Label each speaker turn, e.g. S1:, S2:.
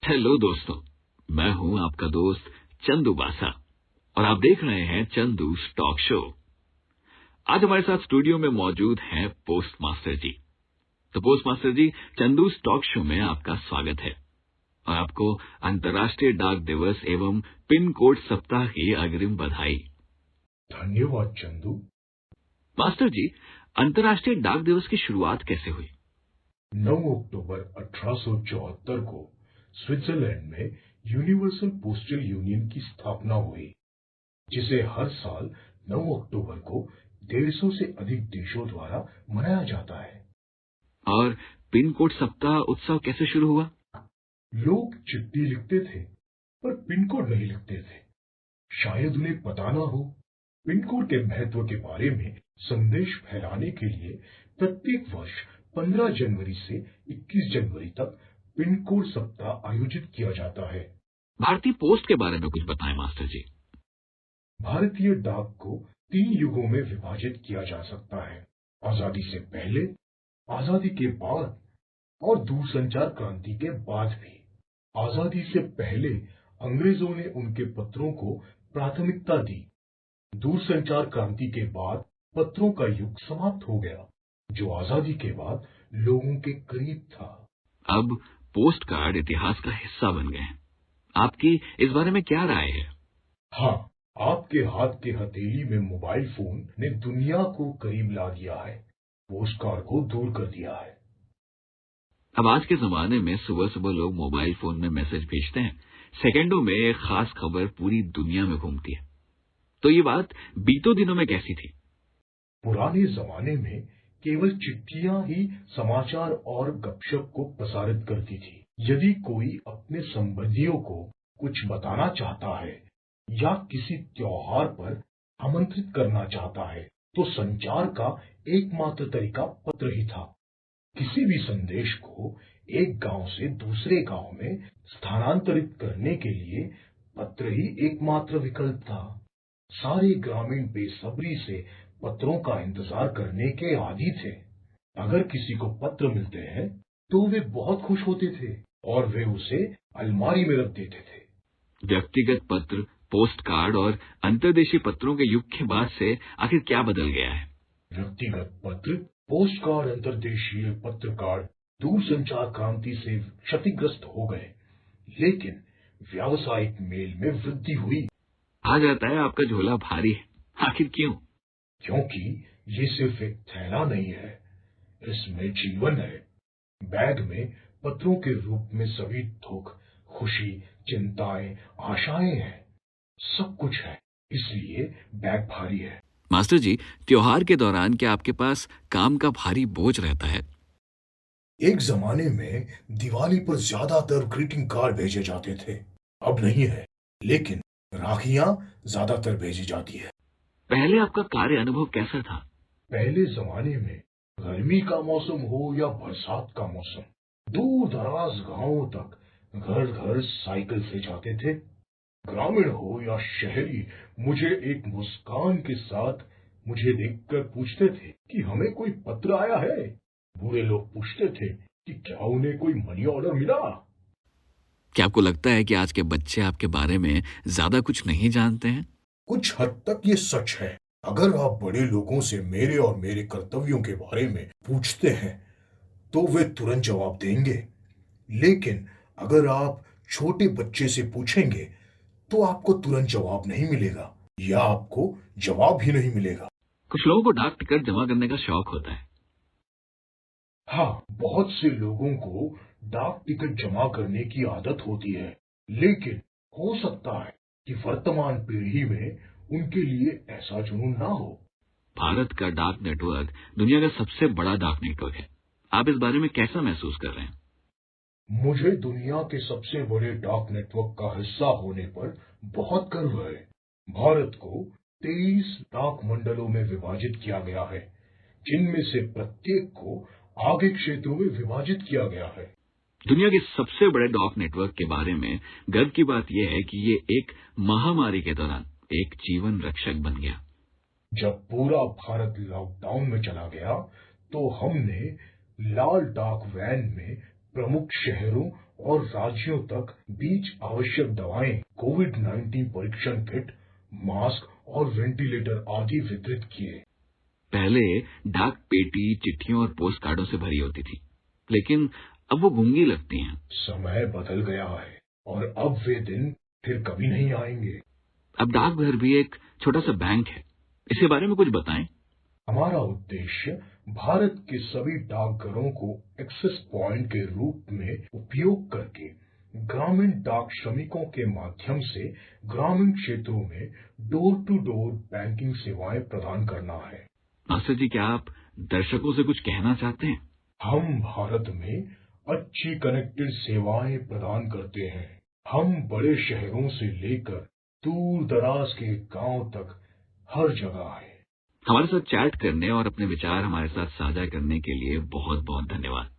S1: Hello दोस्तों, मैं हूं आपका दोस्त चंदू बासा और आप देख रहे हैं चंदू टॉक शो। आज हमारे साथ स्टूडियो में मौजूद हैं पोस्ट मास्टर जी। तो पोस्ट मास्टर जी, चंदू टॉक शो में आपका स्वागत है और आपको अंतर्राष्ट्रीय डाक दिवस एवं पिन कोड सप्ताह की अग्रिम बधाई।
S2: धन्यवाद चंदू।
S1: मास्टर जी, अंतर्राष्ट्रीय डाक दिवस की शुरुआत कैसे हुई?
S2: 9 अक्टूबर 1874 को स्विट्जरलैंड में यूनिवर्सल पोस्टल यूनियन की स्थापना हुई, जिसे हर साल 9 अक्टूबर को 150 से अधिक देशों द्वारा मनाया जाता है।
S1: और पिन कोड सप्ताह उत्सव कैसे शुरू हुआ?
S2: लोग चिट्ठी लिखते थे पर पिन कोड नहीं लिखते थे, शायद उन्हें पता ना हो। पिन कोड के महत्व के बारे में संदेश फैलाने के लिए प्रत्येक वर्ष 15 जनवरी से 21 जनवरी तक पिन कोड सप्ताह आयोजित किया जाता है।
S1: भारतीय पोस्ट के बारे में कुछ बताएं मास्टर जी।
S2: भारतीय डाक को 3 युगों में विभाजित किया जा सकता है: आजादी से पहले, आजादी के बाद और दूरसंचार क्रांति के बाद भी। आजादी से पहले अंग्रेजों ने उनके पत्रों को प्राथमिकता दी। दूरसंचार क्रांति के बाद पत्रों का युग समाप्त हो गया, जो आजादी के बाद लोगों के करीब था।
S1: अब पोस्ट कार्ड इतिहास का हिस्सा बन गए हैं। आपकी इस बारे में क्या राय है?
S2: हाँ, आपके हाथ के हथेली में मोबाइल फोन ने दुनिया को करीब ला दिया है, पोस्ट कार्ड को दूर कर दिया है।
S1: अब आज के जमाने में सुबह सुबह लोग मोबाइल फोन में मैसेज भेजते हैं, सेकंडों में एक खास खबर पूरी दुनिया में घूमती है। तो ये बात बीतों दिनों में कैसी थी?
S2: पुराने जमाने में केवल चिट्ठियां ही समाचार और गपशप को प्रसारित करती थी। यदि कोई अपने संबंधियों को कुछ बताना चाहता है या किसी त्योहार पर आमंत्रित करना चाहता है, तो संचार का एकमात्र तरीका पत्र ही था। किसी भी संदेश को एक गांव से दूसरे गांव में स्थानांतरित करने के लिए पत्र ही एकमात्र विकल्प था। सारे ग्रामीण बेसब्री से पत्रों का इंतजार करने के आदी थे। अगर किसी को पत्र मिलते हैं तो वे बहुत खुश होते थे और वे उसे अलमारी में रख देते थे।
S1: व्यक्तिगत पत्र, पोस्ट कार्ड और अंतर्देशीय पत्रों के युग के बाद से आखिर क्या बदल गया है?
S2: व्यक्तिगत पत्र, पोस्ट कार्ड, अंतर्देशीय पत्र कार्ड दूरसंचार क्रांति से क्षतिग्रस्त हो गए, लेकिन व्यावसायिक मेल में वृद्धि हुई।
S1: आ जाता है आपका झोला भारी है, आखिर क्यों?
S2: क्योंकि ये सिर्फ एक थैला नहीं है, इसमें जीवन है। बैग में पत्रों के रूप में सभी दुख, खुशी, चिंताएं, आशाएं हैं, सब कुछ है, इसलिए बैग भारी है।
S1: मास्टर जी, त्योहार के दौरान क्या आपके पास काम का भारी बोझ रहता है?
S2: एक जमाने में दिवाली पर ज्यादातर ग्रीटिंग कार्ड भेजे जाते थे, अब नहीं है, लेकिन राखियां ज्यादातर भेजी जाती है।
S1: पहले आपका कार्य अनुभव कैसा था?
S2: पहले जमाने में गर्मी का मौसम हो या बरसात का मौसम, दूर दराज गांवों तक घर घर साइकिल से जाते थे। ग्रामीण हो या शहरी, मुझे एक मुस्कान के साथ मुझे देखकर पूछते थे कि हमें कोई पत्र आया है। बूढ़े लोग पूछते थे कि क्या उन्हें कोई मनी ऑर्डर मिला।
S1: क्या आपको लगता है कि आज के बच्चे आपके बारे में ज्यादा कुछ नहीं जानते हैं?
S2: कुछ हद तक ये सच है। अगर आप बड़े लोगों से मेरे और मेरे कर्तव्यों के बारे में पूछते हैं तो वे तुरंत जवाब देंगे, लेकिन अगर आप छोटे बच्चे से पूछेंगे तो आपको तुरंत जवाब नहीं मिलेगा या आपको जवाब ही नहीं मिलेगा।
S1: कुछ लोगों को डाक टिकट जमा करने का शौक होता है।
S2: हाँ, बहुत से लोगों को डाक टिकट जमा करने की आदत होती है, लेकिन हो सकता है कि वर्तमान पीढ़ी में उनके लिए ऐसा जुनून ना हो।
S1: भारत का डाक नेटवर्क दुनिया का सबसे बड़ा डाक नेटवर्क है। आप इस बारे में कैसा महसूस कर रहे हैं?
S2: मुझे दुनिया के सबसे बड़े डाक नेटवर्क का हिस्सा होने पर बहुत गर्व है। भारत को 23 डाक मंडलों में विभाजित किया गया है, जिनमें से प्रत्येक को आगे क्षेत्रों में विभाजित किया गया है।
S1: दुनिया के सबसे बड़े डाक नेटवर्क के बारे में गर्व की बात यह है कि ये एक महामारी के दौरान एक जीवन रक्षक बन गया।
S2: जब पूरा भारत लॉकडाउन में चला गया तो हमने लाल डाक वैन में प्रमुख शहरों और राज्यों तक बीच आवश्यक दवाएं, कोविड-19 परीक्षण किट, मास्क और वेंटिलेटर आदि वितरित किए।
S1: पहले डाक पेटी चिट्ठियों और पोस्ट कार्डों से भरी होती थी, लेकिन अब वो गूंगी लगती हैं।
S2: समय बदल गया है और अब वे दिन फिर कभी नहीं आएंगे।
S1: अब डाकघर भी एक छोटा सा बैंक है। इसके बारे में कुछ बताएं।
S2: हमारा उद्देश्य भारत के सभी डाकघरों को एक्सेस पॉइंट के रूप में उपयोग करके ग्रामीण डाक श्रमिकों के माध्यम से ग्रामीण क्षेत्रों में डोर टू डोर बैंकिंग सेवाएं प्रदान करना है।
S1: मास्टर जी, क्या आप दर्शकों से कुछ कहना चाहते हैं?
S2: हम भारत में अच्छी कनेक्टेड सेवाएं प्रदान करते हैं। हम बड़े शहरों से लेकर दूर दराज के गांव तक हर जगह है।
S1: हमारे साथ चैट करने और अपने विचार हमारे साथ साझा करने के लिए बहुत बहुत धन्यवाद।